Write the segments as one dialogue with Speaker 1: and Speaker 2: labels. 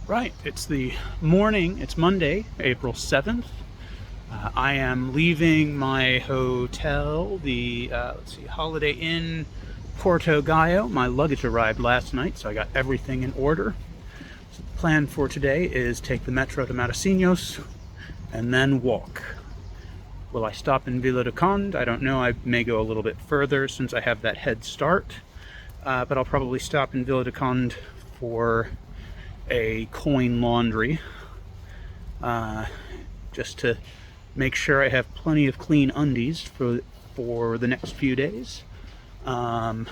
Speaker 1: Right, it's the morning, it's Monday, April 7th. I am leaving my hotel, the Holiday Inn Porto Gallo. My luggage arrived last night, so I got everything in order. So the plan for today is take the metro to Matasinhos and then walk. Will I stop in Vila do Conde? I don't know. I may go a little bit further since I have that head start. But I'll probably stop in Vila do Conde for a coin laundry, just to make sure I have plenty of clean undies for the next few days. But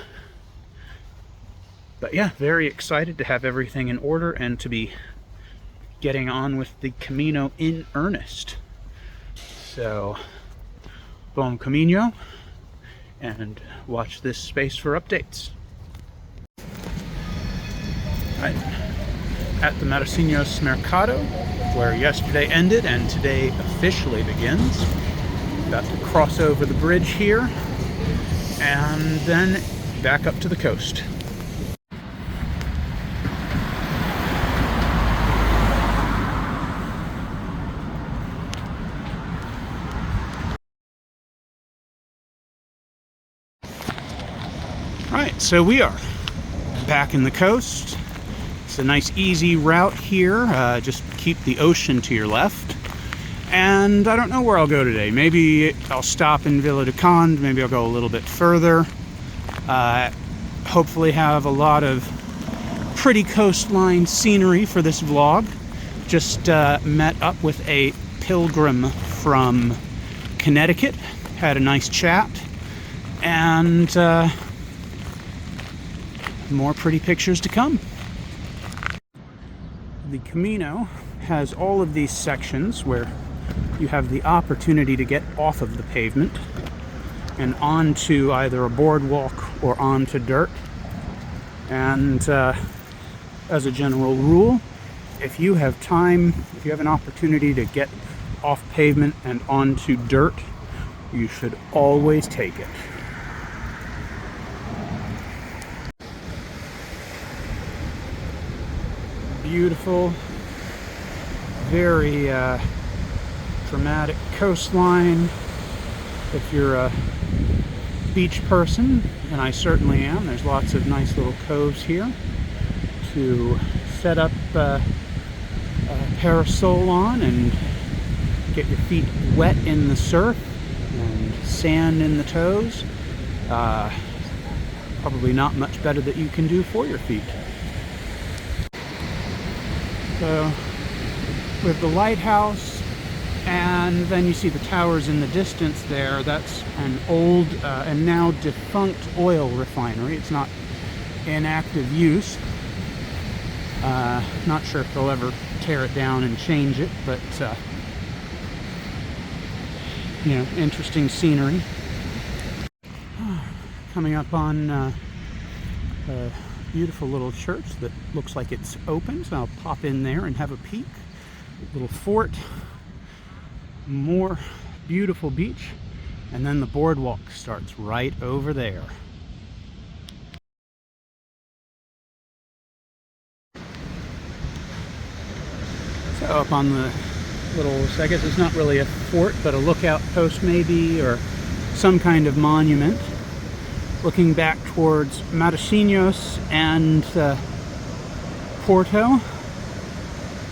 Speaker 1: yeah, very excited to have everything in order and to be getting on with the Camino in earnest. So, bom Camino, and watch this space for updates. Right. At the Matasinhos Mercado, where yesterday ended and today officially begins. About to cross over the bridge here and then back up to the coast. Alright, so we are back in the coast. It's a nice easy route here, just keep the ocean to your left. And I don't know where I'll go today. Maybe I'll stop in Vila do Conde, maybe I'll go a little bit further. Hopefully have a lot of pretty coastline scenery for this vlog. Just met up with a pilgrim from Connecticut, had a nice chat, and more pretty pictures to come. The Camino has all of these sections where you have the opportunity to get off of the pavement and onto either a boardwalk or onto dirt. And as a general rule, if you have time, if you have an opportunity to get off pavement and onto dirt, you should always take it. Beautiful, very dramatic coastline. If you're a beach person, and I certainly am, there's lots of nice little coves here to set up a parasol on and get your feet wet in the surf and sand in the toes. Probably not much better that you can do for your feet. So, with the lighthouse, and then you see the towers in the distance there. That's an old and now defunct oil refinery. It's not in active use. Not sure if they'll ever tear it down and change it, but you know, interesting scenery. Coming up on beautiful little church that looks like it's open, so I'll pop in there and have a peek. Little fort, more beautiful beach, and then the boardwalk starts right over there. So up on the little, I guess it's not really a fort, but a lookout post maybe, or some kind of monument. Looking back towards Matasinhos and Porto.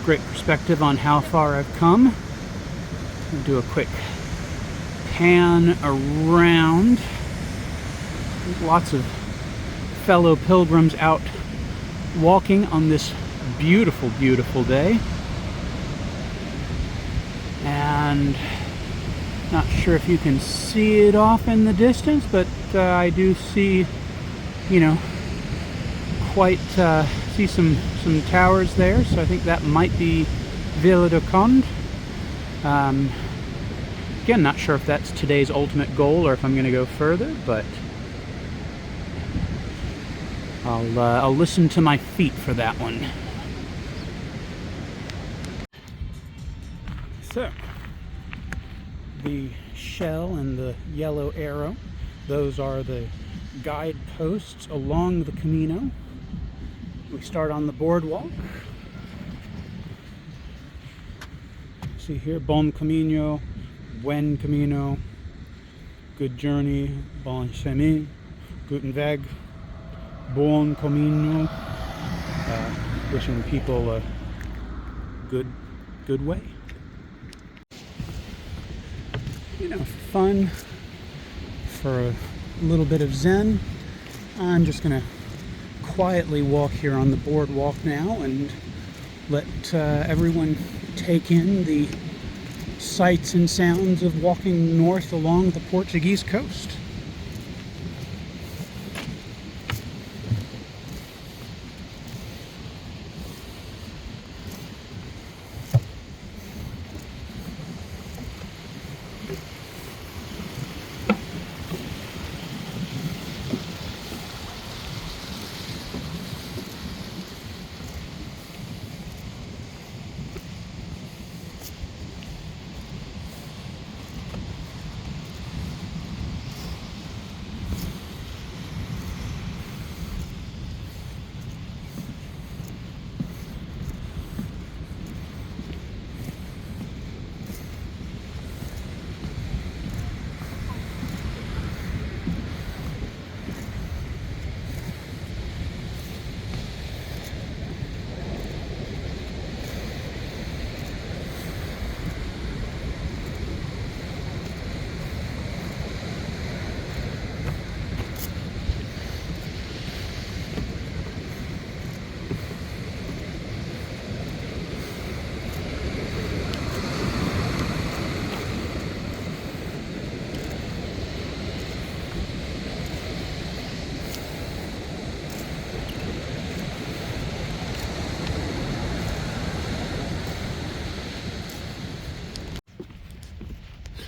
Speaker 1: Great perspective on how far I've come. I'll do a quick pan around. Lots of fellow pilgrims out walking on this beautiful, beautiful day. And not sure if you can see it off in the distance, but I do see, you know, quite see some towers there, so I think that might be Vila do Conde. Again, not sure if that's today's ultimate goal or if I'm going to go further, but I'll listen to my feet for that one. So, the shell and the yellow arrow, those are the guideposts along the Camino. We start on the boardwalk See here, Bon Camino, Buen Camino, good journey, Bon chemin, Guten Weg, Bon Camino, wishing people a good way. You know, fun for a little bit of zen. I'm just gonna quietly walk here on the boardwalk now and let everyone take in the sights and sounds of walking north along the Portuguese coast.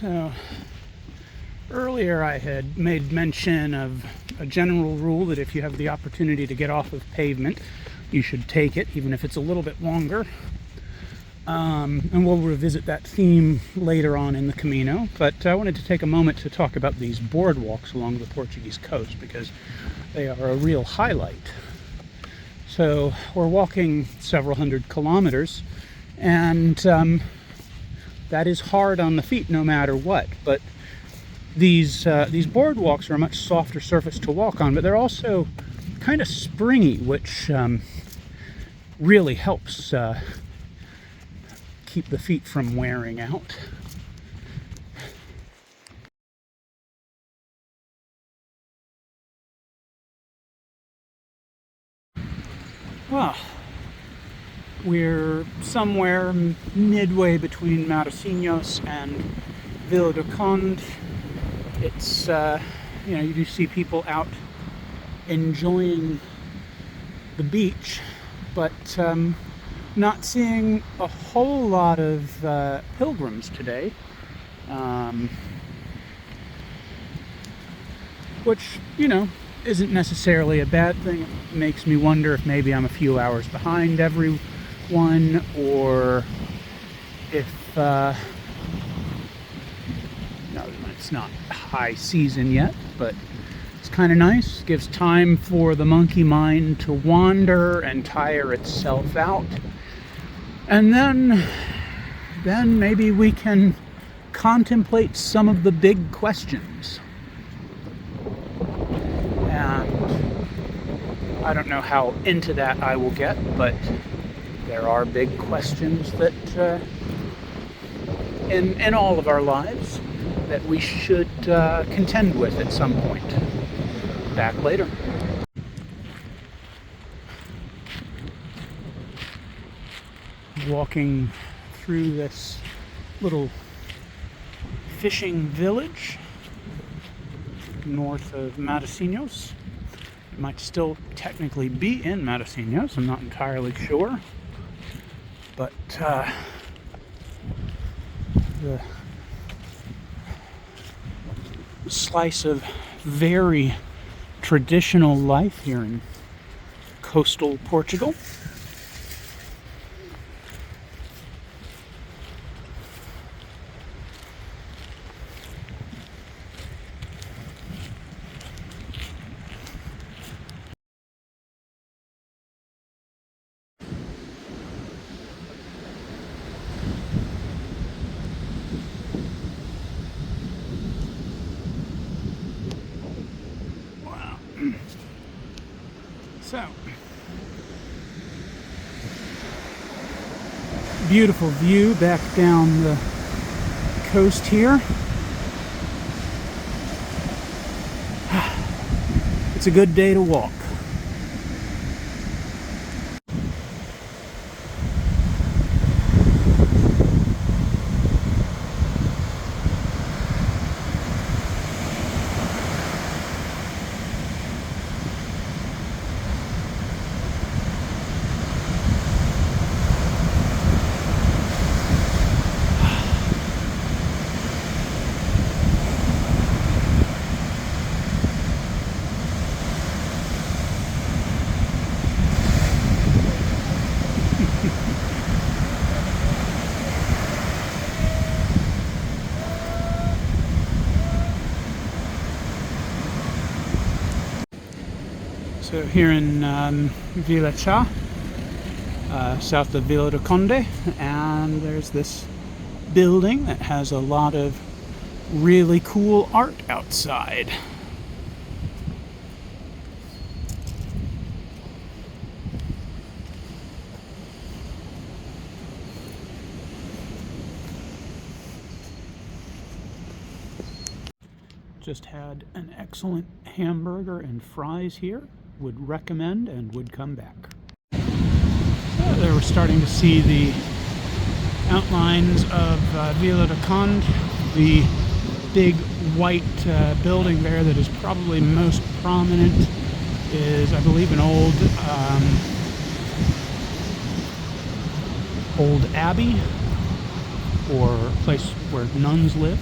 Speaker 1: So, earlier I had made mention of a general rule that if you have the opportunity to get off of pavement, you should take it, even if it's a little bit longer. And we'll revisit that theme later on in the Camino. But I wanted to take a moment to talk about these boardwalks along the Portuguese coast because they are a real highlight. So we're walking several hundred kilometers, and that is hard on the feet no matter what. But these boardwalks are a much softer surface to walk on, but they're also kind of springy, which really helps keep the feet from wearing out. Well, we're somewhere midway between Matasinhos and Vila do Conde. It's, you know, you do see people out enjoying the beach, but not seeing a whole lot of pilgrims today, which, you know, isn't necessarily a bad thing. It makes me wonder if maybe I'm a few hours behind everyone, or if no, it's not high season yet, but it's kind of nice. Gives time for the monkey mind to wander and tire itself out, and then maybe we can contemplate some of the big questions. And I don't know how into that I will get, but there are big questions that in all of our lives that we should contend with at some point. Back later. Walking through this little fishing village north of Matasinhos. It might still technically be in Matasinhos, I'm not entirely sure. But the slice of very traditional life here in coastal Portugal. So, beautiful view back down the coast here. It's a good day to walk. So here in Vila, south of Vila do Conde, and there's this building that has a lot of really cool art outside. Just had an excellent hamburger and fries here. Would recommend and would come back. There we're starting to see the outlines of Vila do Conde, the big white building there that is probably most prominent is, I believe, an old abbey or place where nuns live.